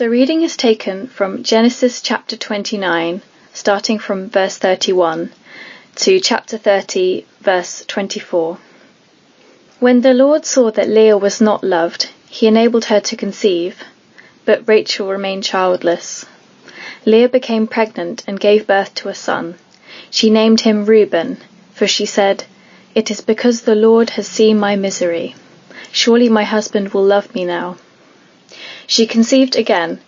The reading is taken from Genesis chapter 29, starting from verse 31, to chapter 30, verse 24. When the Lord saw that Leah was not loved, he enabled her to conceive, but Rachel remained childless. Leah became pregnant and gave birth to a son. She named him Reuben, for she said, "It is because the Lord has seen my misery. Surely my husband will love me now." She conceived again,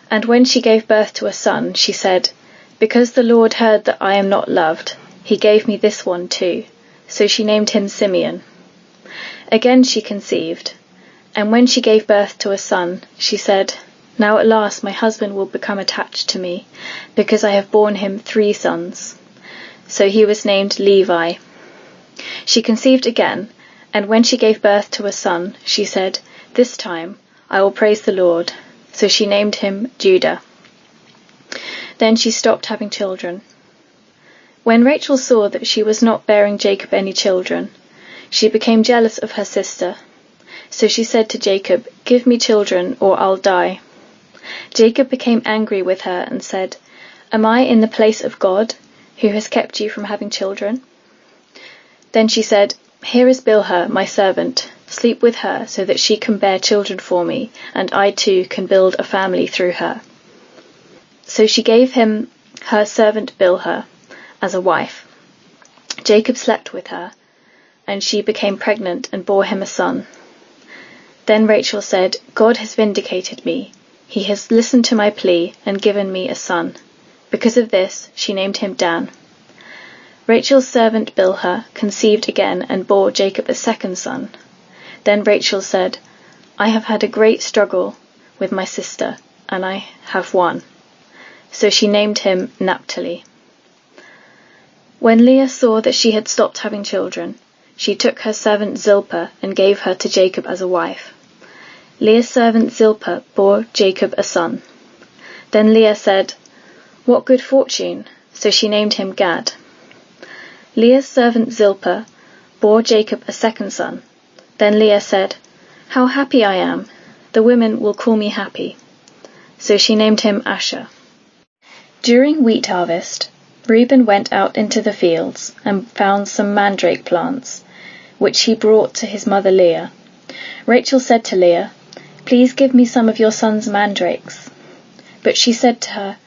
and when she gave birth to a son, she said, "Because the Lord heard that I am not loved, he gave me this one too." So she named him Simeon. Again she conceived, and when she gave birth to a son, she said, "Now at last my husband will become attached to me, because I have borne him 3 sons." So he was named Levi. She conceived again, and when she gave birth to a son, she said, "This time I will praise the Lord." So she named him Judah. Then she stopped having children. When Rachel saw that she was not bearing Jacob any children, she became jealous of her sister. So she said to Jacob, "Give me children, or I'll die." Jacob became angry with her and said, "Am I in the place of God, who has kept you from having children?" Then she said, "Here is Bilhah, my servant. Sleep with her so that she can bear children for me, and I too can build a family through her." So she gave him her servant Bilhah as a wife. Jacob slept with her, and she became pregnant and bore him a son. Then Rachel said, "God has vindicated me. He has listened to my plea and given me a son." Because of this, she named him Dan. Rachel's servant Bilhah conceived again and bore Jacob a second son. Then Rachel said, "I have had a great struggle with my sister, and I have won." So she named him Naphtali. When Leah saw that she had stopped having children, she took her servant Zilpah and gave her to Jacob as a wife. Leah's servant Zilpah bore Jacob a son. Then Leah said, "What good fortune!" So she named him Gad. Leah's servant Zilpah bore Jacob a second son. Then Leah said, "How happy I am! The women will call me happy." So she named him Asher. During wheat harvest, Reuben went out into the fields and found some mandrake plants, which he brought to his mother Leah. Rachel said to Leah, "Please give me some of your son's mandrakes." But she said to her,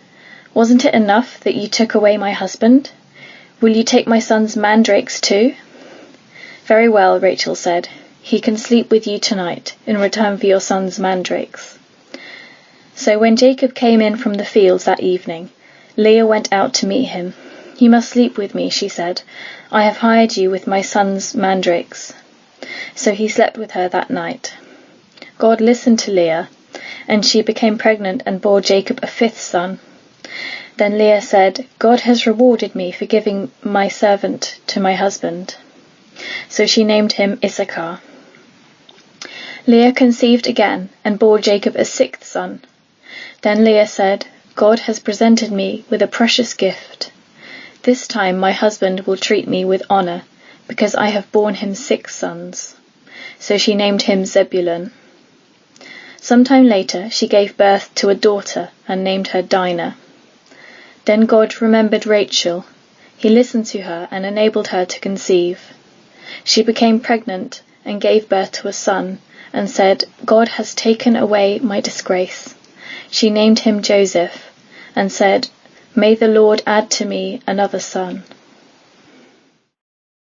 "Wasn't it enough that you took away my husband? Will you take my son's mandrakes too?" "Very well," Rachel said. "He can sleep with you tonight in return for your son's mandrakes." So when Jacob came in from the fields that evening, Leah went out to meet him. "You must sleep with me," she said. "I have hired you with my son's mandrakes." So he slept with her that night. God listened to Leah, and she became pregnant and bore Jacob a 5th son. Then Leah said, "God has rewarded me for giving my servant to my husband." So she named him Issachar. Leah conceived again and bore Jacob a 6th son. Then Leah said, "God has presented me with a precious gift. This time my husband will treat me with honor, because I have borne him 6 sons." So she named him Zebulun. Sometime later she gave birth to a daughter and named her Dinah. Then God remembered Rachel. He listened to her and enabled her to conceive. She became pregnant and gave birth to a son, and said, "God has taken away my disgrace." She named him Joseph, and said, "May the Lord add to me another son."